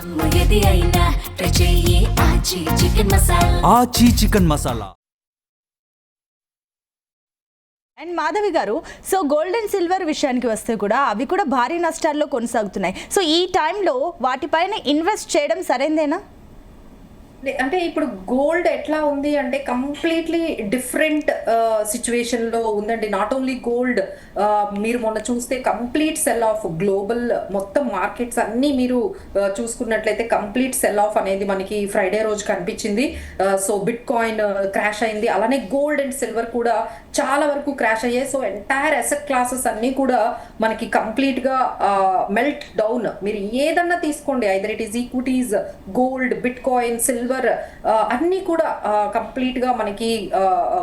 ఏది అయినా ట్రై చెయ్యి ఆచి చికెన్ మసాలా. ఆచి చికెన్ మసాలా. అండ్ మాధవి గారు, సో గోల్డ్ అండ్ సిల్వర్ విషయానికి వస్తే కూడా అవి కూడా భారీ నష్టాల్లో కొనసాగుతున్నాయి. సో ఈ టైంలో వాటిపైన ఇన్వెస్ట్ చేయడం సరైందేనా? అంటే ఇప్పుడు గోల్డ్ ఎట్లా ఉంది అంటే కంప్లీట్లీ డిఫరెంట్ సిచ్యువేషన్ లో ఉందండి. నాట్ ఓన్లీ గోల్డ్, మీరు మొన్న చూస్తే కంప్లీట్ సెల్ ఆఫ్ గ్లోబల్ మొత్తం మార్కెట్స్ అన్ని మీరు చూసుకున్నట్లయితే కంప్లీట్ సెల్ ఆఫ్ అనేది మనకి ఫ్రైడే రోజు కనిపించింది. సో బిట్ కాయిన్ క్రాష్ అయింది, అలానే గోల్డ్ అండ్ సిల్వర్ కూడా చాలా వరకు క్రాష్ అయ్యాయి. సో ఎంటైర్ అసెట్ క్లాసెస్ అన్ని కూడా మనకి కంప్లీట్ గా మెల్ట్ డౌన్. మీరు ఏదన్నా తీసుకోండి, either it is equities, gold, bit coin, silver, అన్ని కూడా కంప్లీట్ గా మనకి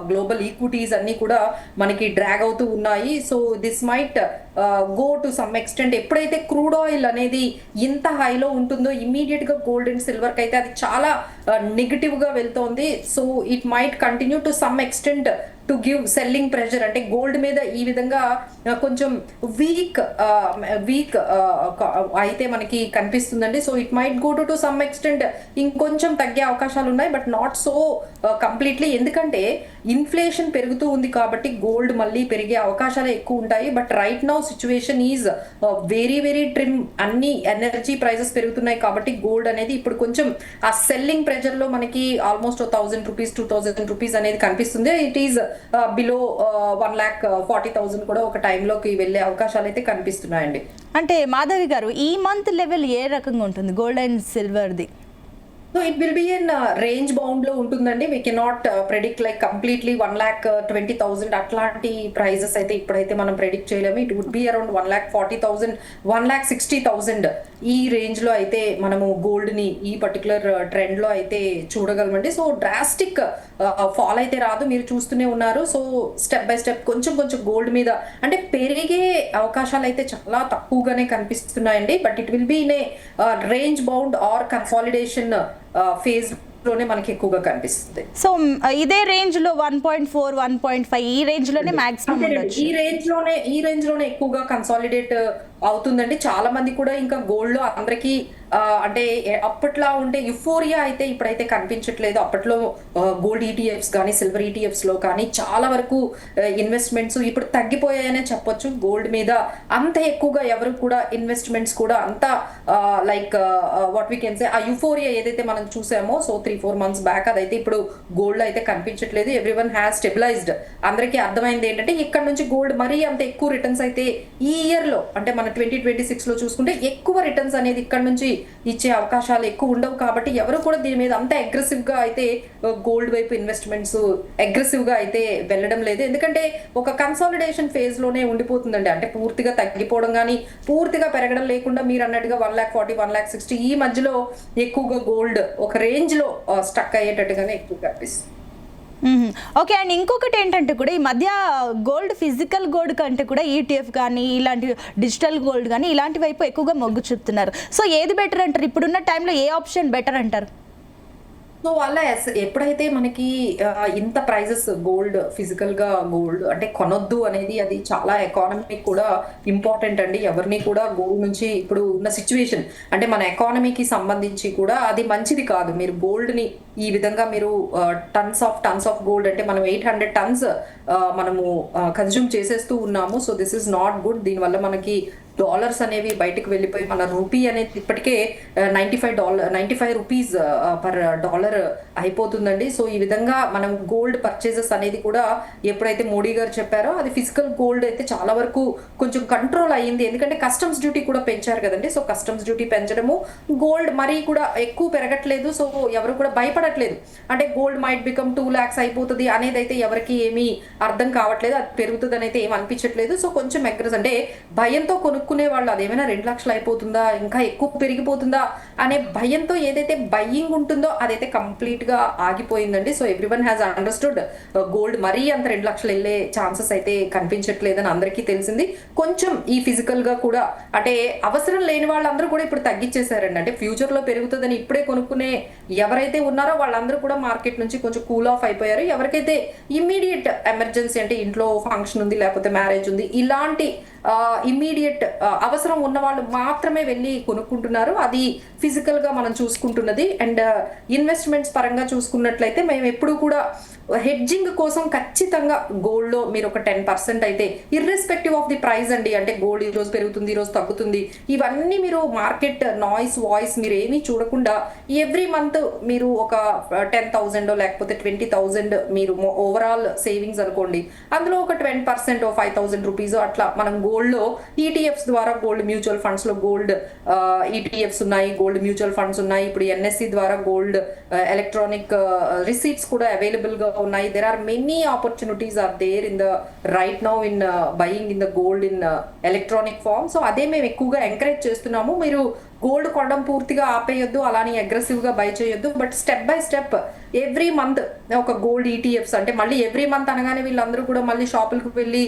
గ్లోబల్ ఈక్విటీస్ అన్ని కూడా మనకి డ్రాగ్ అవుతూ ఉన్నాయి. So this might go to some extent. ఎప్పుడైతే క్రూడ్ ఆయిల్ అనేది ఇంత హైలో ఉంటుందో ఇమీడియట్ గా గోల్డ్ అండ్ సిల్వర్ కి అయితే అది చాలా నెగిటివ్ గా వెళ్తోంది. So it might continue to some extent to give selling pressure. అంటే గోల్డ్ మీద ఈ విధంగా కొంచెం వీక్ అయితే మనకి కనిపిస్తుందండి. So it might go to some extent ఇంకొంచెం తగ్గే అవకాశాలు ఉన్నాయి, బట్ నాట్ సో కంప్లీట్లీ. ఎందుకంటే ఇన్ఫ్లేషన్ పెరుగుతూ ఉంది కాబట్టి గోల్డ్ మళ్ళీ పెరిగే అవకాశాలు ఎక్కువ ఉంటాయి. But right now situation is very very trim. అన్ని ఎనర్జీ ప్రైజెస్ పెరుగుతున్నాయి కాబట్టి గోల్డ్ అనేది ఇప్పుడు కొంచెం ఆ సెల్లింగ్ ప్రెషర్ లో మనకి ఆల్మోస్ట్ 1000 రూపీస్ 2000 రూపీస్ అనేది కనిపిస్తుంది. ఇట్ ఈస్ బిలో 1,40,000 కూడా ఒక టైంలోకి వెళ్ళే అవకాశాలు అయితే కనిపిస్తున్నాయండి. అంటే మాధవి గారు, ఈ మంత్ లెవెల్ ఏ రకంగా ఉంటుంది గోల్డ్ అండ్ సిల్వర్ది? So it will be in range bound లో ఉంటుందండి. We cannot predict like completely 1,20,000 అట్లాంటి ప్రైజెస్ అయితే ఇప్పుడైతే మనం ప్రెడిక్ట్ చేయలేము. ఇట్ వుడ్ బి అరౌండ్ 1,40,000, 1,60,000 ఈ రేంజ్ లో అయితే మనము గోల్డ్ ని ఈ పర్టికులర్ ట్రెండ్ లో అయితే చూడగలమండి. సో డ్రాస్టిక్ ఫాల్ అయితే రాదు, మీరు చూస్తూనే ఉన్నారు. సో స్టెప్ బై స్టెప్ కొంచెం కొంచెం గోల్డ్ మీద అంటే పెరిగే అవకాశాలు అయితే చాలా తక్కువగానే కనిపిస్తున్నాయండి. But it will be in a range bound or consolidation phase లోనే మనకి ఎక్కువగా కనిపిస్తుంది. సో ఇదే రేంజ్ లో 1.4, 1.5 ఈ రేంజ్ లోనే మాక్సిమం ఉండొచ్చు. ఈ రేంజ్ లోనే ఎక్కువగా కన్సాలిడేట్ అవుతుందండి. చాలా మంది కూడా ఇంకా గోల్డ్ లో అందరికి అంటే అప్పట్లో ఉండే యుఫోరియా అయితే ఇప్పుడైతే కనిపించట్లేదు. అప్పట్లో గోల్డ్ ఈటీఎఫ్స్ కానీ సిల్వర్ ఈటీఎఫ్స్ లో కానీ చాలా వరకు ఇన్వెస్ట్మెంట్స్ ఇప్పుడు తగ్గిపోయాయనే చెప్పొచ్చు. గోల్డ్ మీద అంత ఎక్కువగా ఎవరు కూడా ఇన్వెస్ట్మెంట్స్ కూడా అంత like what we can say ఆ యుఫోరియా ఏదైతే మనం చూసామో సో 3-4 months బ్యాక్ అదైతే ఇప్పుడు గోల్డ్ అయితే కనిపించట్లేదు. Everyone has stabilised. అందరికీ అర్థమైంది ఏంటంటే ఇక్కడ నుంచి గోల్డ్ మరీ అంత ఎక్కువ రిటర్న్స్ అయితే ఈ ఇయర్ లో అంటే మన 2026 లో చూసుకుంటే ఎక్కువ రిటర్న్స్ అనేది ఇక్కడ నుంచి ఇచ్చే అవకాశాలు ఎక్కువ ఉండవు. కాబట్టి ఎవరు కూడా దీని మీద అంత అగ్రెసివ్ గా అయితే గోల్డ్ వైపు ఇన్వెస్ట్మెంట్స్ అగ్రెసివ్ గా అయితే వెళ్ళడం లేదు. ఎందుకంటే ఒక కన్సాలిడేషన్ ఫేజ్ లోనే ఉండిపోతుందండి. అంటే పూర్తిగా తగ్గిపోవడం కానీ పూర్తిగా పెరగడం లేకుండా మీరు అన్నట్టుగా 1,40,000, 1,60,000 ఈ మధ్యలో ఎక్కువగా గోల్డ్ ఒక రేంజ్ లో స్టక్ అయ్యేటట్టుగానే ఎక్కువ కనిపిస్తుంది. ఓకే. అండ్ ఇంకొకటి ఏంటంటే కూడా ఈ మధ్య గోల్డ్ ఫిజికల్ గోల్డ్ కంటే కూడా ఈటీఎఫ్ కానీ ఇలాంటి డిజిటల్ గోల్డ్ కానీ ఇలాంటి వైపు ఎక్కువగా మొగ్గు చూపుతున్నారు. సో ఏది బెటర్ అంటారు? ఇప్పుడున్న టైంలో ఏ ఆప్షన్ బెటర్ అంటారు? సో వాళ్ళ ఎప్పుడైతే మనకి ఇంత ప్రైజెస్ గోల్డ్ ఫిజికల్ గా గోల్డ్ అంటే కొనొద్దు అనేది అది చాలా ఎకానమీకి కూడా ఇంపార్టెంట్ అండి. ఎవరిని కూడా గోల్డ్ నుంచి ఇప్పుడు ఉన్న సిచ్యువేషన్ అంటే మన ఎకానమీకి సంబంధించి కూడా అది మంచిది కాదు. మీరు గోల్డ్ ని ఈ విధంగా మీరు టన్స్ ఆఫ్ గోల్డ్ అంటే మనం 800 tons మనము కన్జ్యూమ్ చేసేస్తూ ఉన్నాము. So this is not good. దీనివల్ల మనకి డాలర్స్ అనేవి బయటకు వెళ్ళిపోయి మన రూపీ అనేది ఇప్పటికే $95 రూపీస్ పర్ డాలర్ అయిపోతుందండి. సో ఈ విధంగా మనం గోల్డ్ పర్చేజెస్ అనేది కూడా ఎప్పుడైతే మోడీ గారు చెప్పారో అది ఫిజికల్ గోల్డ్ అయితే చాలా వరకు కొంచెం కంట్రోల్ అయ్యింది. ఎందుకంటే కస్టమ్స్ డ్యూటీ కూడా పెంచారు కదండి. సో కస్టమ్స్ డ్యూటీ పెంచడము గోల్డ్ మరీ కూడా ఎక్కువ పెరగట్లేదు. సో ఎవరు కూడా భయపడట్లేదు. అంటే గోల్డ్ మైట్ బికమ్ 2 lakhs అయిపోతుంది అనేది అయితే ఎవరికి ఏమీ అర్థం కావట్లేదు. అది పెరుగుతుంది అని అయితే ఏం అనిపించట్లేదు. సో కొంచెం అగ్రెస్ అంటే భయంతో కొనుక్కునే వాళ్ళు అదేమైనా 2 lakhs అయిపోతుందా ఇంకా ఎక్కువ పెరిగిపోతుందా అనే భయంతో ఏదైతే బయ్యింగ్ ఉంటుందో అదైతే కంప్లీట్ గా ఆగిపోయిందండి. So everyone has understood gold మరీ అంత 2 lakhs వెళ్ళే ఛాన్సెస్ అయితే కనిపించట్లేదని అందరికీ తెలిసింది. కొంచెం ఈ ఫిజికల్ గా కూడా అంటే అవసరం లేని వాళ్ళందరూ కూడా ఇప్పుడు తగ్గించేశారండి. అంటే ఫ్యూచర్ లో పెరుగుతుందని ఇప్పుడే కొనుక్కునే ఎవరైతే ఉన్నారో వాళ్ళందరూ కూడా మార్కెట్ నుంచి కొంచెం కూల్ ఆఫ్ అయిపోయారు. ఎవరికైతే ఇమ్మీడియట్ ఎమర్జెన్సీ అంటే ఇంట్లో ఫంక్షన్ ఉంది లేకపోతే మ్యారేజ్ ఉంది ఇలాంటి ఇమ్మీడియట్ అవసరం ఉన్న వాళ్ళు మాత్రమే వెళ్ళి కొనుక్కుంటున్నారు. అది ఫిజికల్ గా మనం చూసుకుంటున్నది. అండ్ ఇన్వెస్ట్మెంట్స్ పరంగా చూసుకున్నట్లయితే మేము ఎప్పుడు కూడా హెడ్జింగ్ కోసం ఖచ్చితంగా గోల్డ్ లో మీరు ఒక 10% అయితే, ఇర్రెస్పెక్టివ్ ఆఫ్ ది ప్రైస్ అండి, అంటే గోల్డ్ ఈ రోజు పెరుగుతుంది, ఈ రోజు తగ్గుతుంది, ఇవన్నీ మీరు మార్కెట్ నాయిస్ వాయిస్ మీరు ఏమీ చూడకుండా ఎవ్రీ మంత్ మీరు ఒక 10,000 లేకపోతే 20,000 మీరు ఓవరాల్ సేవింగ్స్ అనుకోండి, అందులో ఒక 20% 5,000 రూపీస్ అట్లా మనం గోల్డ్ లో ఈటీఎఫ్స్ ద్వారా, గోల్డ్ మ్యూచువల్ ఫండ్స్ లో గోల్డ్ ఈటీఎఫ్స్ ఉన్నాయి, గోల్డ్ మ్యూచువల్ ఫండ్స్ ఉన్నాయి, ఇప్పుడు ఎన్ఎస్సి ద్వారా గోల్డ్ ఎలక్ట్రానిక్ రిసీట్స్ కూడా అవైలబుల్ గా ఉన్నాయి. There are many opportunities are there in the right now in buying in the gold in electronic form. So అదే మేము ఎక్కువగా ఎంకరేజ్ చేస్తున్నాము. మీరు గోల్డ్ కొనడం పూర్తిగా ఆపేయొద్దు, అలానే అగ్రెసివ్ గా బై చేయొద్దు, but step by step every month ఒక గోల్డ్ ఈటీఎఫ్స్, అంటే మళ్ళీ ఎవ్రీ మంత్ అనగానే వీళ్ళందరూ కూడా మళ్ళీ షాపులకు వెళ్ళి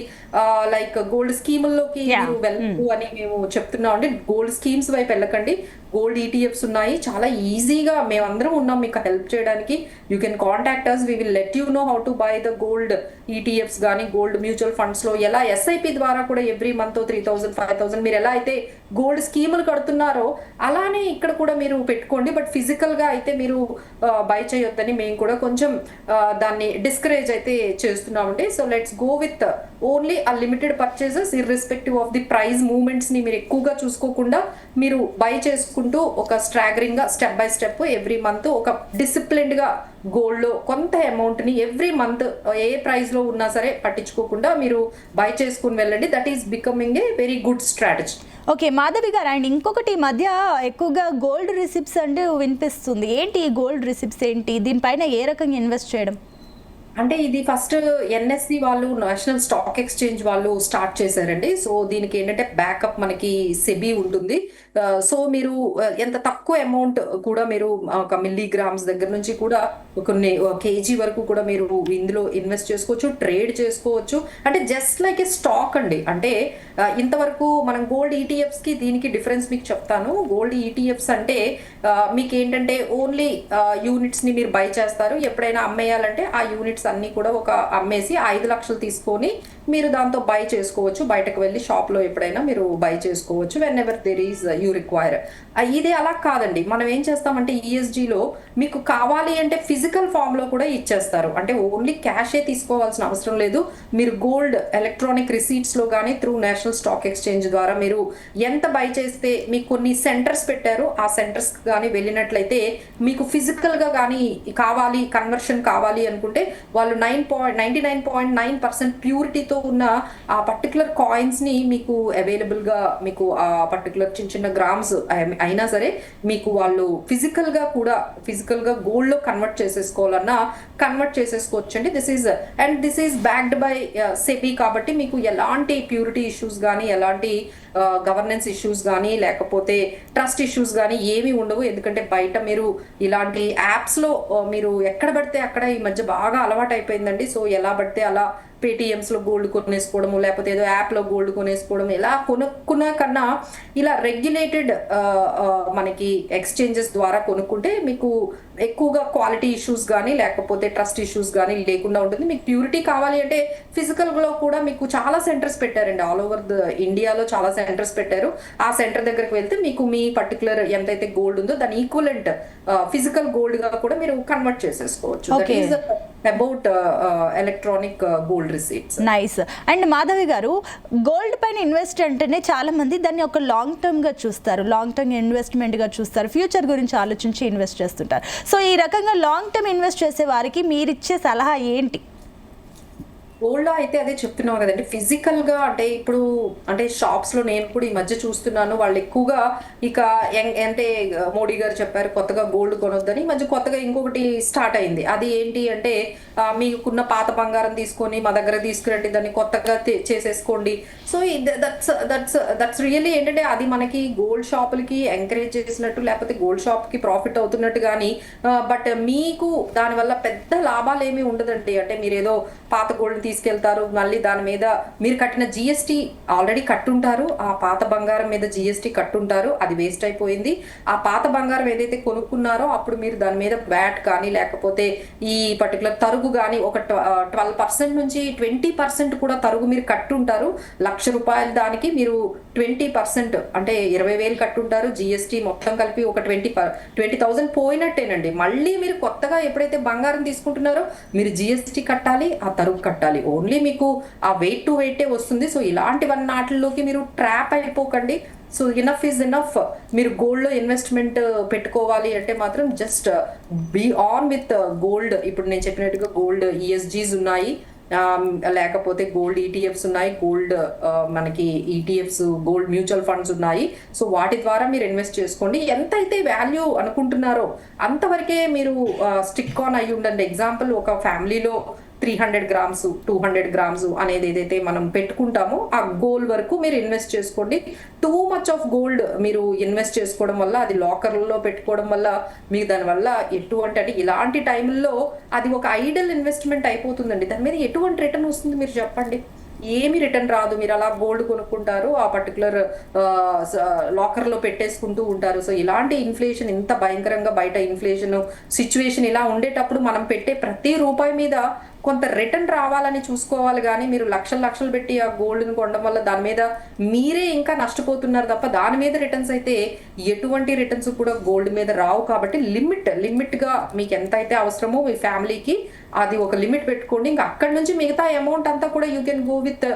లైక్ గోల్డ్ స్కీముల్లోకి మీరు వెళ్ళదు అని మేము చెప్తున్నాం అండి. గోల్డ్ స్కీమ్స్ వైపు వెళ్ళకండి, గోల్డ్ ఈటీఎఫ్స్ ఉన్నాయి, చాలా ఈజీగా మేమందరం ఉన్నాం మీకు హెల్ప్ చేయడానికి. You can contact us, we will let you know how to buy the gold ETFs కానీ గోల్డ్ మ్యూచువల్ ఫండ్స్ లో ఎలా ఎస్ఐపి ద్వారా కూడా ఎవ్రీ మంత్ 3,000 5,000 మీరు ఎలా అయితే గోల్డ్ స్కీములు కడుతున్నారో అలానే ఇక్కడ కూడా మీరు పెట్టుకోండి. బట్ ఫిజికల్ గా అయితే మీరు బై చేయొద్దని మేము కూడా కొంచెం దాన్ని డిస్కరేజ్ అయితే చేస్తున్నామండి. So let's go with only ఆ limited purchases, irrespective of the price movements ని మీరు ఎక్కువగా చూసుకోకుండా మీరు బై చేసుకుంటూ ఒక స్ట్రాగరింగ్ గా step by step every month ఒక డిసిప్లిన్డ్ గా గోల్డ్ లో కొంత అమౌంట్ ని ఎవ్రీ మంత్ ఏ ప్రైస్ లో ఉన్నా సరే పట్టించుకోకుండా మీరు బై చేసుకుని వెళ్ళండి. That is becoming a very good strategy. Okay Madhavi గారు, అండ్ ఇంకొకటి ఈ మధ్య ఎక్కువగా గోల్డ్ రిసిప్ట్స్ అంటే వినిపిస్తుంది. ఏంటి ఈ గోల్డ్ రిసిప్ట్స్ ఏంటి, దీనిపైన ఏ రకంగా ఇన్వెస్ట్ చేయడం? అంటే ఇది ఫస్ట్ ఎన్ఎస్సి వాళ్ళు, నేషనల్ స్టాక్ ఎక్స్చేంజ్ వాళ్ళు స్టార్ట్ చేశారండి. సో దీనికి ఏంటంటే బ్యాకప్ మనకి సెబీ ఉంటుంది. సో మీరు ఎంత తక్కువ అమౌంట్ కూడా మీరు ఒక మిల్లీగ్రామ్స్ దగ్గర నుంచి కూడా కొన్ని కేజీ వరకు కూడా మీరు ఇందులో ఇన్వెస్ట్ చేసుకోవచ్చు, ట్రేడ్ చేసుకోవచ్చు. అంటే జస్ట్ లైక్ ఏ స్టాక్ అండి. అంటే ఇంతవరకు మనం గోల్డ్ ఈటీఎఫ్స్ కి దీనికి డిఫరెన్స్ మీకు చెప్తాను. గోల్డ్ ఈటీఎఫ్స్ అంటే మీకు ఏంటంటే ఓన్లీ యూనిట్స్ ని మీరు బై చేస్తారు, ఎప్పుడైనా అమ్మేయాలంటే ఆ యూనిట్స్ అన్ని కూడా ఒక అమ్మేసి 5 లక్షలు తీసుకొని మీరు దాంతో బై చేసుకోవచ్చు. బయటకు వెళ్ళి షాప్ లో ఎప్పుడైనా మీరు బై చేసుకోవచ్చు whenever there is you require. ఇది అలా కాదండి. మనం ఏం చేస్తామంటే ఈఎస్జీలో మీకు కావాలి అంటే ఫిజికల్ ఫామ్ లో కూడా ఇచ్చేస్తారు. అంటే ఓన్లీ క్యాషే తీసుకోవాల్సిన అవసరం లేదు. మీరు గోల్డ్ ఎలక్ట్రానిక్ రిసీట్స్ లో కానీ త్రూ నేషనల్ స్టాక్ ఎక్స్చేంజ్ ద్వారా మీరు ఎంత బై చేస్తే మీకు కొన్ని సెంటర్స్ పెట్టారు, ఆ సెంటర్స్ కానీ వెళ్ళినట్లయితే మీకు ఫిజికల్ గా కానీ కావాలి, కన్వర్షన్ కావాలి అనుకుంటే వాళ్ళు 99.9% ప్యూరిటీతో ఉన్న ఆ పర్టికులర్ కాయిన్స్ ని మీకు అవైలబుల్ గా మీకు ఆ పర్టికులర్ చిన్న చిన్న గ్రామ్స్ అయినా సరే మీకు వాళ్ళు ఫిజికల్ గా గోల్డ్ లో కన్వర్ట్ చేసేసుకోవాలన్నా కన్వర్ట్ చేసేసుకోవచ్చండి. This is backed by SEBI కాబట్టి మీకు ఎలాంటి ప్యూరిటీ ఇష్యూస్ కానీ, ఎలాంటి గవర్నెన్స్ ఇష్యూస్ కానీ, లేకపోతే ట్రస్ట్ ఇష్యూస్ కానీ ఏమీ ఉండవు. ఎందుకంటే బయట మీరు ఇలాంటి యాప్స్ లో మీరు ఎక్కడ పడితే అక్కడ ఈ మధ్య బాగా అలవాటు అయిపోయిందండి. సో ఎలా పడితే అలా పేటిఎమ్స్ లో గోల్డ్ కొనేసుకోవడము, లేకపోతే ఏదో యాప్ లో గోల్డ్ కొనేసుకోవడం, ఎలా కొనుక్కున్నా కన్నా ఇలా రెగ్యులేటెడ్ మనకి ఎక్స్చేంజెస్ ద్వారా కొనుక్కుంటే మీకు ఎక్కువగా క్వాలిటీ ఇష్యూస్ కానీ లేకపోతే ట్రస్ట్ ఇష్యూస్ కానీ లేకుండా ఉంటుంది. మీకు ప్యూరిటీ కావాలి అంటే ఫిజికల్ లో కూడా మీకు చాలా సెంటర్స్ పెట్టారండి. ఆల్ ఓవర్ ద ఇండియాలో చాలా సెంటర్స్ పెట్టారు. ఆ సెంటర్ దగ్గరకు వెళ్తే మీకు మీ పర్టికులర్ ఎంతైతే గోల్డ్ ఉందో దాని ఈక్వలెంట్ ఫిజికల్ గోల్డ్ గా కూడా మీరు కన్వర్ట్ చేసేసుకోవచ్చు. That is about electronic gold receipts. Nice. And Madhavi గారు, గోల్డ్ పైన ఇన్వెస్ట్ అంటేనే చాలా మంది దాన్ని ఒక లాంగ్ టర్మ్ గా చూస్తారు, లాంగ్ టర్మ్ ఇన్వెస్ట్మెంట్ గా చూస్తారు, ఫ్యూచర్ గురించి ఆలోచించి ఇన్వెస్ట్ చేస్తుంటారు. సో ఈ రకంగా లాంగ్ టర్మ్ ఇన్వెస్ట్ చేసే వారికి మీరిచ్చే సలహా ఏంటి? గోల్డ్ అయితే అదే చెప్తున్నాం కదండి, ఫిజికల్ గా అంటే ఇప్పుడు అంటే షాప్స్ లో నేను కూడా ఈ మధ్య చూస్తున్నాను, వాళ్ళు ఎక్కువగా ఇక అంటే మోడీ గారు చెప్పారు కొత్తగా గోల్డ్ కొనొద్దని. ఈ మధ్య కొత్తగా ఇంకొకటి స్టార్ట్ అయింది. అది ఏంటి అంటే మీకున్న పాత బంగారం తీసుకొని మా దగ్గర తీసుకురండి, దాన్ని కొత్తగా చేసేసుకోండి. సో దట్స్ రియల్లీ ఏంటంటే అది మనకి గోల్డ్ షాపులకి ఎంకరేజ్ చేసినట్టు, లేకపోతే గోల్డ్ షాప్ కి ప్రాఫిట్ అవుతున్నట్టు కానీ, బట్ మీకు దానివల్ల పెద్ద లాభాలు ఏమీ ఉండదండి. అంటే మీరు ఏదో పాత గోల్డ్ తీసుకెళ్తారు, మళ్ళీ దాని మీద మీరు కట్టిన జిఎస్టీ ఆల్రెడీ కట్టుంటారు, ఆ పాత బంగారం మీద జిఎస్టీ కట్టుంటారు, అది వేస్ట్ అయిపోయింది. ఆ పాత బంగారం ఏదైతే కొనుక్కున్నారో అప్పుడు మీరు దాని మీద వ్యాట్ కానీ లేకపోతే ఈ పర్టికులర్ తరుగు కానీ ఒక 12% నుంచి 20% కూడా తరుగు మీరు కట్టుంటారు. ₹1,00,000 దానికి మీరు 20% అంటే 20,000 కట్టుంటారు. జిఎస్టీ మొత్తం కలిపి ఒక 20,000 పోయినట్టేనండి. మళ్ళీ మీరు కొత్తగా ఎప్పుడైతే బంగారం తీసుకుంటున్నారో మీరు జిఎస్టీ కట్టాలి, ఆ తరుగు కట్టాలి. ఓన్లీ మీకు ఆ వెయిట్ టు వెయిటే వస్తుంది. సో ఇలాంటివన్నీ వాటిల్లోకి మీరు ట్రాప్ అయిపోకండి. So enough is enough. మీరు గోల్డ్ లో ఇన్వెస్ట్మెంట్ పెట్టుకోవాలి అంటే మాత్రం just be on with gold. ఇప్పుడు నేను చెప్పినట్టుగా గోల్డ్ ఈఎస్జీస్ ఉన్నాయి, లేకపోతే గోల్డ్ ఈటీఎఫ్స్ ఉన్నాయి, గోల్డ్ మనకి ఈటీఎఫ్స్ గోల్డ్ మ్యూచువల్ ఫండ్స్ ఉన్నాయి. సో వాటి ద్వారా మీరు ఇన్వెస్ట్ చేసుకోండి. ఎంతైతే వాల్యూ అనుకుంటున్నారో అంతవరకే మీరు స్టిక్ ఆన్ అయ్యి ఉండండి. ఎగ్జాంపుల్, ఒక ఫ్యామిలీలో 300 గ్రామ్స్ 200 గ్రామ్స్ అనేది ఏదైతే మనం పెట్టుకుంటామో ఆ గోల్డ్ వరకు మీరు ఇన్వెస్ట్ చేసుకోండి. టూ మచ్ ఆఫ్ గోల్డ్ మీరు ఇన్వెస్ట్ చేసుకోవడం వల్ల, అది లాకర్లలో పెట్టుకోవడం వల్ల మీకు దానివల్ల ఎటువంటి అంటే ఇలాంటి టైంలో అది ఒక ఐడల్ ఇన్వెస్ట్మెంట్ అయిపోతుందండి. దాని మీద ఎటువంటి రిటర్న్ వస్తుంది మీరు చెప్పండి? ఏమి రిటర్న్ రాదు. మీరు అలా గోల్డ్ కొనుక్కుంటారు, ఆ పర్టికులర్ లాకర్లో పెట్టేసుకుంటూ ఉంటారు. సో ఇలాంటి ఇన్ఫ్లేషన్, ఇంత భయంకరంగా బయట ఇన్ఫ్లేషన్ సిచ్యువేషన్ ఇలా ఉండేటప్పుడు మనం పెట్టే ప్రతి రూపాయి మీద కొంత రిటర్న్ రావాలని చూసుకోవాలి. కానీ మీరు లక్షలు పెట్టి ఆ గోల్డ్ని కొనడం వల్ల దాని మీద మీరే ఇంకా నష్టపోతున్నారు తప్ప దాని మీద రిటర్న్స్ అయితే ఎటువంటి రిటర్న్స్ కూడా గోల్డ్ మీద రావు. కాబట్టి లిమిట్గా మీకు ఎంత అయితే అవసరమో మీ ఫ్యామిలీకి అది ఒక లిమిట్ పెట్టుకోండి. ఇంకా అక్కడి నుంచి మిగతా అమౌంట్ అంతా కూడా you can go with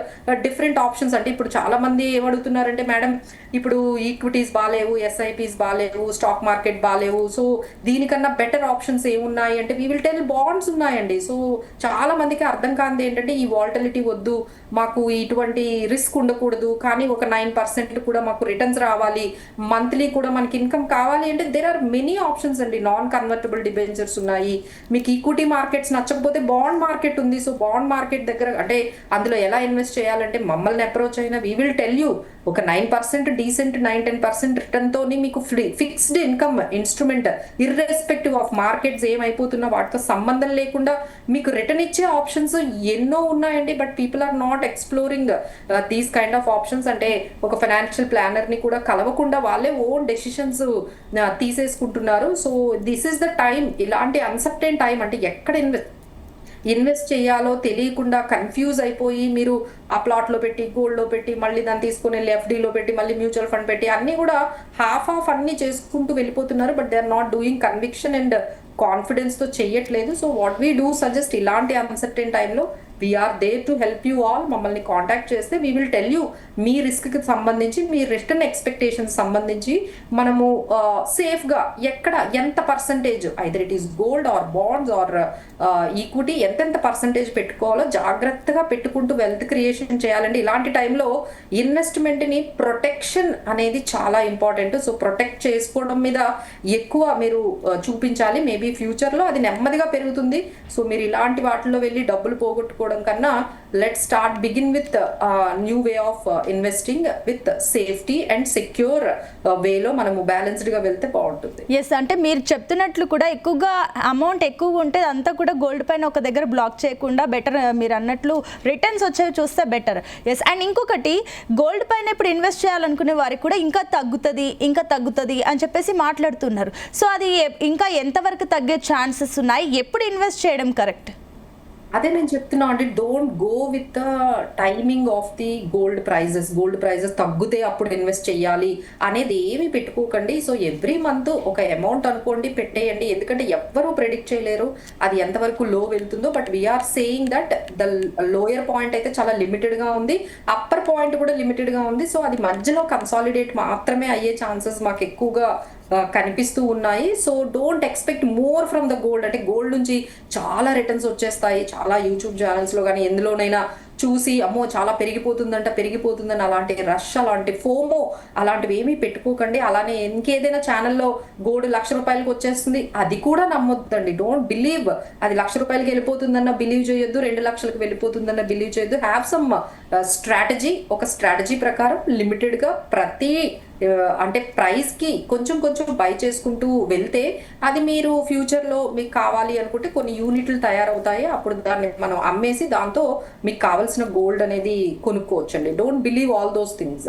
different options. అంటే ఇప్పుడు చాలా మంది ఏమడుగుతున్నారంటే, మేడం ఇప్పుడు ఈక్విటీస్ బాగాలేవు, ఎస్ఐపిస్ బాగాలేవు, స్టాక్ మార్కెట్ బాగాలేవు, సో దీనికన్నా బెటర్ ఆప్షన్స్ ఏమున్నాయి అంటే వీ విల్ టెల్ బాండ్స్ ఉన్నాయండి. సో చాలా మందికి అర్థం కానిది ఏంటంటే ఈ వాలటిలిటీ వద్దు, మాకు ఇటువంటి రిస్క్ ఉండకూడదు, కానీ ఒక 9% కూడా మాకు రిటర్న్స్ రావాలి, మంత్లీ కూడా మనకి ఇన్కమ్ కావాలి అంటే దేర్ ఆర్ మెనీ ఆప్షన్స్ అండి. నాన్ కన్వర్టబుల్ డిబెంచర్స్ ఉన్నాయి, మీకు ఈక్విటీ మార్కెట్స్ నచ్చకపోతే బాండ్ మార్కెట్ ఉంది. సో బాండ్ మార్కెట్ దగ్గర అంటే అందులో ఎలా ఇన్వెస్ట్ చేయాలంటే మమ్మల్ని అప్రోచ్ అయినా వీ విల్ టెల్ యూ ఒక 9% డీసెంట్ 9-10% రిటర్న్ తోని మీకు fixed income instrument irrespective of markets ఏమైపోతున్నా వాటితో సంబంధం లేకుండా మీకు రిటర్న్ ఇచ్చే ఆప్షన్స్ ఎన్నో ఉన్నాయండి. But people are not exploring these kind of options. అంటే ఒక ఫైనాన్షియల్ ప్లానర్ ని కూడా కలవకుండా వాళ్ళే ఓన్ డెసిషన్స్ తీసేసుకుంటున్నారు. So this is the time. ఇలాంటి అన్సర్టైన్ టైం, అంటే ఎక్కడ ఇన్వెస్ట్ చేయాలో తెలియకుండా కన్ఫ్యూజ్ అయిపోయి మీరు ఆ ప్లాట్లో పెట్టి, గోల్డ్లో పెట్టి, మళ్ళీ దాన్ని తీసుకుని వెళ్ళి ఎఫ్డీలో పెట్టి, మళ్ళీ మ్యూచువల్ ఫండ్ పెట్టి అన్నీ కూడా హాఫ్ అన్నీ చేసుకుంటూ వెళ్ళిపోతున్నారు. But they are not doing conviction and confidence తో చెయ్యట్లేదు. So what we do suggest, ఇలాంటి అన్సర్టైన్ టైంలో we are there to help you all. మమ్మల్ని కాంటాక్ట్ చేస్తే వీ విల్ టెల్ యూ మీ రిస్క్కి సంబంధించి, మీ రిటర్న్ ఎక్స్పెక్టేషన్స్ సంబంధించి మనము సేఫ్గా ఎక్కడ ఎంత percentage, either it is gold or bonds or equity, ఎంతెంత పర్సంటేజ్ పెట్టుకోవాలో జాగ్రత్తగా పెట్టుకుంటూ వెల్త్ క్రియేషన్ చేయాలండి. ఇలాంటి టైంలో ఇన్వెస్ట్మెంట్ని ప్రొటెక్షన్ అనేది చాలా ఇంపార్టెంట్. సో ప్రొటెక్ట్ చేసుకోవడం మీద ఎక్కువ మీరు చూపించాలి. మేబీ ఫ్యూచర్లో అది నెమ్మదిగా పెరుగుతుంది. సో మీరు ఇలాంటి వాటిల్లో వెళ్ళి డబ్బులు పోగొట్టుకో కన్నా let start begin with new way of investing with safety and secure వేలో మనము బ్యాలెన్స్డ్ గా వెళ్తే బాగుంటుంది. ఎస్, అంటే మీరు చెప్తున్నట్లు కూడా ఎక్కువగా అమౌంట్ ఎక్కువ ఉంటే అంతా కూడా గోల్డ్ పైన ఒక దగ్గర బ్లాక్ చేయకుండా బెటర్, మీరు అన్నట్లు రిటర్న్స్ వచ్చేవి చూస్తే బెటర్. ఎస్, అండ్ ఇంకొకటి గోల్డ్ పైన ఇప్పుడు ఇన్వెస్ట్ చేయాలనుకునే వారికి కూడా ఇంకా తగ్గుతుంది అని చెప్పేసి మాట్లాడుతున్నారు. సో అది ఇంకా ఎంతవరకు తగ్గే ఛాన్సెస్ ఉన్నాయి, ఎప్పుడు ఇన్వెస్ట్ చేయడం కరెక్ట్? అదే నేను చెప్తున్నా అండి, don't go with the timing of the gold prices తగ్గితే అప్పుడు ఇన్వెస్ట్ చేయాలి అనేది ఏమి పెట్టుకోకండి. సో ఎవ్రీ మంత్ ఒక అమౌంట్ అనుకోండి, పెట్టేయండి. ఎందుకంటే ఎవ్వరూ ప్రెడిక్ట్ చేయలేరు అది ఎంతవరకు లో వెళ్తుందో. But we are saying that the lower point అయితే చాలా లిమిటెడ్గా ఉంది, అప్పర్ పాయింట్ కూడా లిమిటెడ్గా ఉంది. సో అది మధ్యలో కన్సాలిడేట్ మాత్రమే అయ్యే ఛాన్సెస్ మాకు ఎక్కువగా కనిపిస్తూ ఉన్నాయి. So don't expect more from the gold. అంటే గోల్డ్ నుంచి చాలా రిటర్న్స్ వచ్చేస్తాయి, చాలా యూట్యూబ్ ఛానల్స్లో కానీ ఎందులోనైనా చూసి అమ్మో చాలా పెరిగిపోతుందని అలాంటి రష్, అలాంటి ఫోమో అలాంటివి ఏమీ పెట్టుకోకండి. అలానే ఇంకేదైనా ఛానల్లో గోల్డ్ ₹1,00,000 వచ్చేస్తుంది అది కూడా నమ్మొద్దండి. డోంట్ బిలీవ్ అది ₹1,00,000 వెళ్ళిపోతుందన్న బిలీవ్ చేయొద్దు, 2,00,000 వెళ్ళిపోతుందన్న బిలీవ్ చేయొద్దు. Have some strategy. ఒక స్ట్రాటజీ ప్రకారం లిమిటెడ్గా ప్రతి అంటే ప్రైస్ కి కొంచెం కొంచెం బై చేసుకుంటూ వెళ్తే అది మీరు ఫ్యూచర్ లో మీకు కావాలి అనుకుంటే కొన్ని యూనిట్లు తయారవుతాయి. అప్పుడు దాన్ని మనం అమ్మేసి దాంతో మీకు కావాల్సిన గోల్డ్ అనేది కొనుక్కోవచ్చండి. Don't believe all those things.